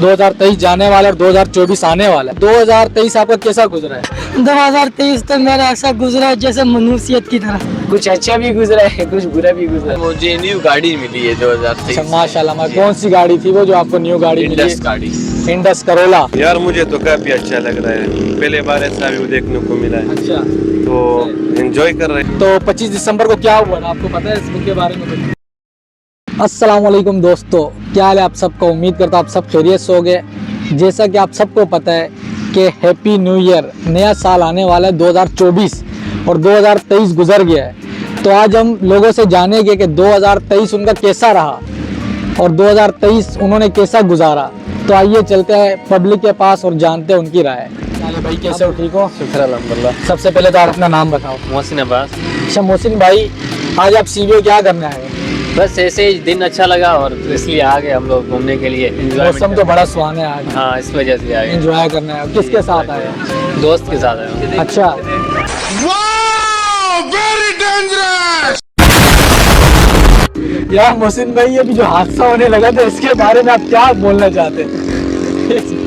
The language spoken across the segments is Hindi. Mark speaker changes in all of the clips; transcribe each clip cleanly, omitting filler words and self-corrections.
Speaker 1: 2023 जाने वाला और 2024 आने वाला है। 2023 आपका कैसा गुजरा है?
Speaker 2: 2023 तो मेरा ऐसा गुजरा है जैसे मनुष्यत की तरह,
Speaker 3: कुछ अच्छा भी गुजरा है, कुछ बुरा भी गुजरा है। मुझे न्यू गाड़ी मिली है 2023।
Speaker 1: अच्छा माशाल्लाह। कौन सी गाड़ी थी वो जो आपको न्यू गाड़ी मिली?
Speaker 3: इंडस गाड़ी,
Speaker 1: इंडस करोला।
Speaker 4: यार मुझे तो काफी अच्छा लग रहा है, पहले बार ऐसा व्यू देखने को मिला है,
Speaker 1: अच्छा,
Speaker 4: तो एंजॉय कर रहे हैं।
Speaker 1: तो 25 दिसंबर को क्या हुआ आपको पता है इसके बारे में कुछ? अस्सलाम वालेकुम दोस्तों, क्या हाल है आप सबका? उम्मीद करता हूँ आप सब खैरियत से होंगे। जैसा कि आप सबको पता है कि हैप्पी न्यू ईयर, नया साल आने वाला है 2024 और 2023 गुजर गया है। तो आज हम लोगों से जानेंगे कि 2023 उनका कैसा रहा और 2023 उन्होंने कैसा गुजारा। तो आइए चलते हैं पब्लिक के पास और जानते हैं उनकी राय। भाई कैसे हो? ठीक हो?
Speaker 3: शुक्र अल्हम्दुलिल्लाह।
Speaker 1: सबसे पहले तो आप अपना नाम बताओ।
Speaker 3: मोहसिन अब्बास।
Speaker 1: अच्छा मोहसिन भाई, आज आप सीवीओ क्या करने आए?
Speaker 3: बस ऐसे ही दिन अच्छा लगा और इसलिए आ गए हम लोग घूमने के लिए।
Speaker 1: मौसम तो बड़ा सुहाना है आज।
Speaker 3: हाँ, इस वजह से आए।
Speaker 1: एंजॉय करने आए। किसके साथ आए?
Speaker 3: दोस्त के साथ आए।
Speaker 1: अच्छा, यार मोहसिन भाई अभी जो हादसा होने लगा था इसके बारे में आप क्या बोलना चाहते हैं?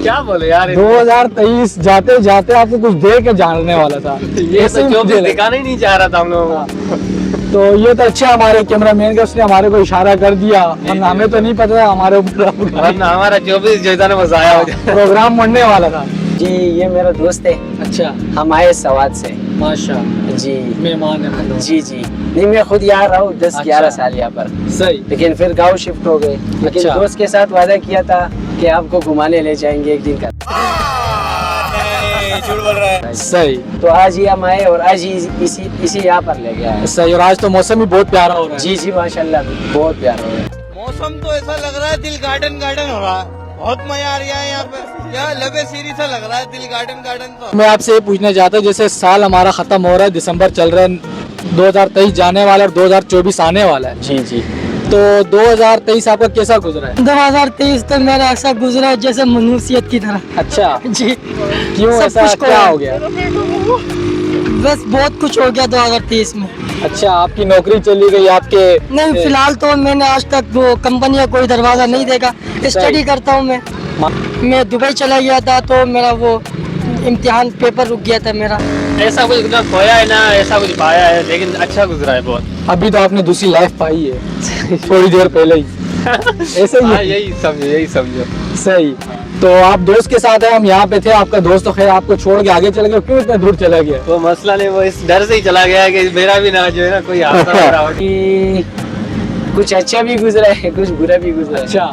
Speaker 3: क्या बोले यार,
Speaker 1: 2023 जाते जाते आपको कुछ दे के जानने वाला था,
Speaker 3: ये
Speaker 1: ऐसे
Speaker 3: तो
Speaker 1: ही
Speaker 3: जो
Speaker 1: मुझे लगा।
Speaker 3: दिखाना ही नहीं चाह रहा था हम लोगों को।
Speaker 1: तो ये तो अच्छा हमारे कैमरामैन का, उसने हमारे को इशारा कर दिया, वरना हमें तो नहीं पता था हमारे ऊपर
Speaker 3: वरना हमारा 24 जैसा ने मजाया हो जाए।
Speaker 1: प्रोग्राम बनने वाला था।
Speaker 3: जी, ये मेरा दोस्त है।
Speaker 1: अच्छा,
Speaker 3: हम आए सवाद से।
Speaker 1: माशा
Speaker 3: जी,
Speaker 1: मेहमान है मतलब।
Speaker 3: जी जी। नहीं, मैं खुद यहाँ रहा हूँ 10-11 साल यहाँ पर,
Speaker 1: सही।
Speaker 3: लेकिन फिर गांव शिफ्ट हो गए। लेकिन
Speaker 1: अच्छा।
Speaker 3: दोस्त के साथ वादा किया था कि आपको घुमाने ले जाएंगे एक दिन का।
Speaker 4: झूठ बोल रहा है।
Speaker 1: सही
Speaker 3: तो आज ही हम आए और आज ही इसी यहाँ पर ले गया है।
Speaker 1: सही। और आज तो मौसम भी बहुत प्यारा हो रहा है।
Speaker 3: जी जी, माशाल्लाह बहुत प्यारा हो रहा है।
Speaker 5: मौसम तो ऐसा लग रहा है दिल गार्डन गार्डन हो रहा है, बहुत मजा आ रहा है यहाँ पे। यहाँ लबे सीरी सा लग रहा है, दिल गार्डन गार्डन। तो
Speaker 1: मैं आपसे ये पूछना चाहता हूँ, जैसे साल हमारा खत्म हो रहा है, दिसंबर चल रहा है, 2023 जाने वाला और 2024 आने वाला है।
Speaker 3: जी जी।
Speaker 1: तो 2023 आपका कैसा गुजरा है?
Speaker 2: 2023 तो मेरा ऐसा गुजरा है जैसे मनुष्यत की तरह।
Speaker 1: अच्छा,
Speaker 2: जी,
Speaker 1: क्यों
Speaker 2: सब
Speaker 1: ऐसा
Speaker 2: कुछ
Speaker 1: क्या हो गया?
Speaker 2: बस बहुत कुछ हो गया 2023 में।
Speaker 1: अच्छा, आपकी नौकरी चली गई आपके?
Speaker 2: नहीं, फिलहाल तो मैंने आज तक वो कंपनी का कोई दरवाजा नहीं देखा। स्टडी करता हूँ मैं दुबई चला गया था, तो मेरा वो इम्तिहान पेपर रुक गया था मेरा।
Speaker 3: ऐसा कुछ ना खोया है ना ऐसा कुछ पाया है, लेकिन अच्छा गुजरा है बहुत।
Speaker 1: अभी तो आपने दूसरी लाइफ पाई है थोड़ी देर पहले ही। ऐसे ही
Speaker 3: हाँ,
Speaker 1: है?
Speaker 3: यही समझो।
Speaker 1: सही। तो आप दोस्त के साथ है, हम यहाँ पे थे, आपका दोस्त तो खैर आपको छोड़ के आगे चले गया, क्यों इतना दूर चला गया?
Speaker 3: वो मसला नहीं, वो इस डर से ही चला गया है कि मेरा भी ना जो है ना कोई हादसा हो रहा हो। कुछ अच्छा भी गुजरा है, कुछ बुरा भी गुजरा है।
Speaker 1: अच्छा,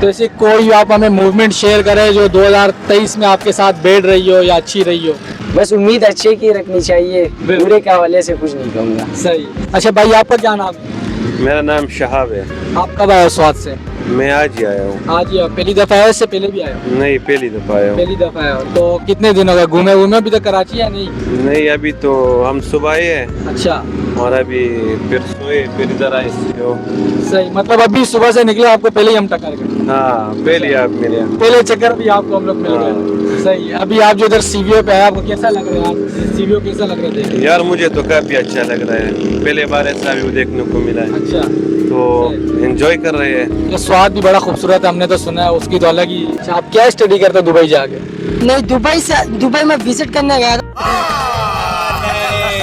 Speaker 1: तो ऐसे कोई आप हमें मूवमेंट शेयर करें जो 2023 में आपके साथ बैठ रही हो या अच्छी रही हो?
Speaker 3: बस उम्मीद अच्छे की रखनी चाहिए, बुरे के हवाले से कुछ नहीं कहूँगा।
Speaker 1: सही। अच्छा भाई, आपका क्या नाम है?
Speaker 4: मेरा नाम शहाब है।
Speaker 1: आप कब आए हो स्वाद से?
Speaker 4: मैं आज ही आया हूँ।
Speaker 1: आज ही पहली दफा आए, इससे पहले भी आए हो?
Speaker 4: नहीं, पहली दफा आया हूँ।
Speaker 1: पहली दफा आए हो। तो कितने दिन हो गए घूमे अभी तक कराची या नहीं?
Speaker 4: नहीं, अभी तो हम सुबह आए हैं
Speaker 1: अच्छा,
Speaker 4: और अभी फिर सोए, फिर इधर आए।
Speaker 1: सही। मतलब अभी सुबह से निकले, आपको पहले ही हम टक्कर गए?
Speaker 4: हाँ, पहले आप मिले।
Speaker 1: पहले चक्कर भी आपको हम लोग मिल गए। सही। अभी आप जो इधर सीवीओ पे आए, आपको कैसा लग रहा है? आप सीवीओ कैसा लग रहा है?
Speaker 4: यार मुझे तो काफी अच्छा लग रहा है, पहले बार ऐसा व्यू देखने को मिला है,
Speaker 1: अच्छा,
Speaker 4: तो एंजॉय कर रहे हैं।
Speaker 1: ये स्वाद भी बड़ा खूबसूरत है, हमने तो सुना है, उसकी तो अलग ही। अच्छा, आप क्या स्टडी करते हो दुबई जाके?
Speaker 2: नहीं, दुबई में विजिट करने गया था।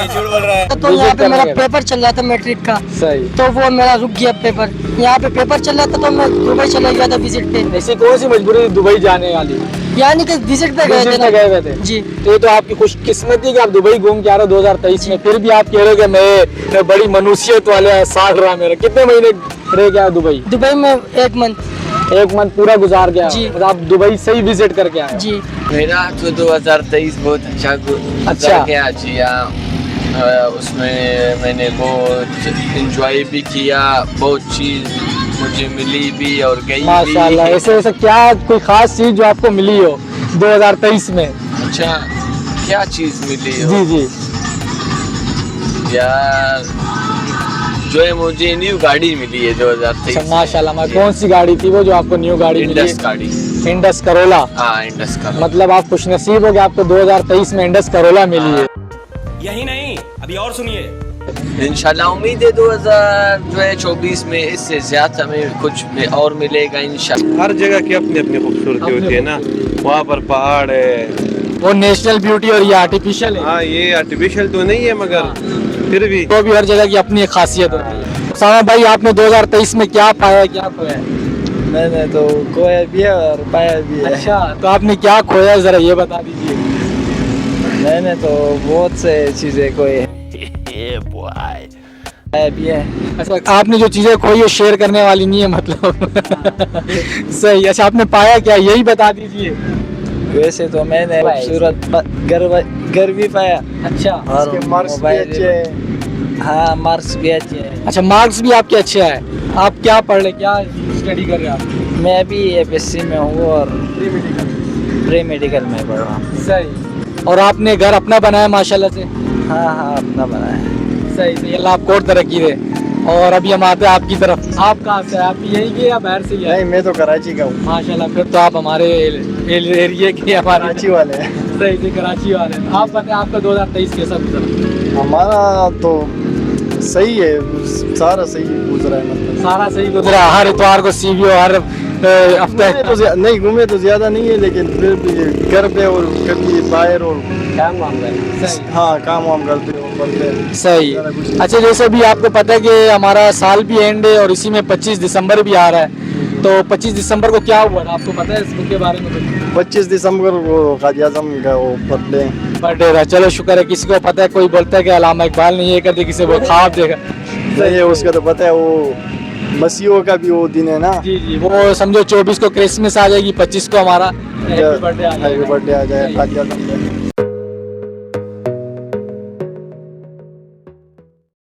Speaker 5: झूठ बोल रहा है।
Speaker 2: तो यहाँ पे मेरा पेपर चल रहा था मैट्रिक का,
Speaker 1: सही।
Speaker 2: तो वो मेरा रुक गया पेपर। यहाँ पे पेपर चल रहा था तो मैं दुबई चला गया था विजिट पे।
Speaker 1: ऐसी कौन सी मजबूरी थी दुबई जाने वाली?
Speaker 2: यानी कि विजिट पे गए थे
Speaker 1: विजिट
Speaker 2: ना।
Speaker 1: पे गए हुए थे।
Speaker 2: जी।
Speaker 1: तो ये तो आपकी खुशकिस्मती कि आप दुबई घूम के आ रहे हो 2023 में, फिर भी आप कह रहे हो कि मैं बड़ी मनुष्यत वाले साल रहा मेरा। कितने महीने रह गया दुबई?
Speaker 2: दुबई में 1 मंथ।
Speaker 1: 1 मंथ पूरा गुजार गया?
Speaker 2: जी।
Speaker 1: मतलब आप दुबई से ही विजिट करके आए?
Speaker 2: जी।
Speaker 6: मेरा तो 2023 बहुत अच्छा
Speaker 1: अच्छा।
Speaker 6: गया जी। उसमें मैंने बहुत एंजॉय भी किया, बहुत चीज मुझे मिली भी और गई
Speaker 1: माशाल्लाह।
Speaker 6: भी।
Speaker 1: ऐसे क्या कोई खास चीज जो आपको मिली हो 2023 में?
Speaker 6: अच्छा, क्या चीज मिली हो?
Speaker 1: जी जी।
Speaker 6: यार जो है मुझे न्यू गाड़ी मिली है 2023।
Speaker 1: अच्छा माशाल्लाह। कौन सी गाड़ी थी वो जो आपको न्यू गाड़ी मिली?
Speaker 6: इंडस गाड़ी।
Speaker 1: Indus Corolla.
Speaker 6: हाँ, इंडस का।
Speaker 1: मतलब आप खुशनसीब हो कि आपको 2023 में इंडस करोला मिली है।
Speaker 7: यही नहीं, अभी और सुनिए।
Speaker 6: इंशाल्लाह उम्मीद है 2024 में इससे ज्यादा में कुछ में और मिलेगा इंशाल्लाह।
Speaker 4: हर जगह की अपनी अपनी खूबसूरती होती है ना। वहाँ पर पहाड़ है,
Speaker 1: वो नेशनल ब्यूटी और ये आर्टिफिशियल है।
Speaker 4: हाँ ये आर्टिफिशियल तो नहीं है मगर फिर भी
Speaker 1: तो भी हर जगह की अपनी एक खासियत होती है। उसामा भाई आपने 2023 में क्या पाया क्या खोया?
Speaker 3: मैंने तो खोया भी है और पाया भी है।
Speaker 1: अच्छा, तो आपने क्या खोया जरा ये बता दीजिए।
Speaker 3: मैंने तो बहुत से चीजें खोई पाया भी है।
Speaker 1: अच्छा, आपने जो चीजें खोई है शेयर करने वाली नहीं है मतलब। सही। अच्छा, आपने पाया क्या यही बता दीजिए।
Speaker 3: वैसे तो मैंने खूबसूरत घर भी पाया।
Speaker 1: अच्छा,
Speaker 3: और मार्क्स भी अच्छे हैं। हाँ मार्क्स भी अच्छे हैं।
Speaker 1: अच्छा मार्क्स भी आपके अच्छे आए। आप क्या पढ़ रहे, क्या स्टडी कर रहे हैं आप?
Speaker 3: मैं अभी FSC में हूँ और प्री मेडिकल में पढ़ रहा हूँ।
Speaker 1: सही। और आपने घर अपना बनाया माशाल्लाह से?
Speaker 3: हाँ हाँ अपना बनाया।
Speaker 1: सही सही, अल्लाह आपको और तरक्की दे। और अभी हम आते हैं आपकी तरफ। आप कहाँ से हैं? आप यहीं के या बाहर से ही हैं?
Speaker 3: नहीं मैं तो कराची का हूँ।
Speaker 1: माशाल्लाह, फिर तो आप हमारे एरिया के हमारे
Speaker 3: कराची वाले हैं।
Speaker 1: सही से कराची वाले हैं। आप बताएं आपका 2023 कैसा गुजरा?
Speaker 3: हमारा तो सही है, सारा सही गुजरा है। मतलब
Speaker 1: सारा सही गुजरा। हर इतवार को सीवीओ हर हफ्ते
Speaker 3: नहीं घूमे तो ज्यादा नहीं है लेकिन फिर भी घर पे और कभी बाहर और
Speaker 1: काम वाम करें। सही
Speaker 3: हाँ काम वाम करते हो पढ़ते हैं।
Speaker 1: सही। अच्छा, जैसे भी आपको पता है कि हमारा साल भी एंड है और इसी में 25 दिसंबर भी आ रहा है, तो 25 दिसंबर को क्या हुआ था आपको पता है इसके बारे में?
Speaker 3: 25 दिसंबर को काजी आज़म का वो
Speaker 1: बर्थडे था। चलो शुक्र है किसी को पता है। कोई बोलता है कि अल्लामा इकबाल ने ये कर दिया, किसी को ख्वाब देखा।
Speaker 3: नहीं है उसका तो पता है, वो मसीहों का भी वो दिन है ना।
Speaker 1: जी जी, वो समझो 24 को क्रिसमस आ जाएगी, 25 को हमारा हैप्पी बर्थडे आ जाएगा।
Speaker 3: बर्थडे आ जाए काजी आज़म का।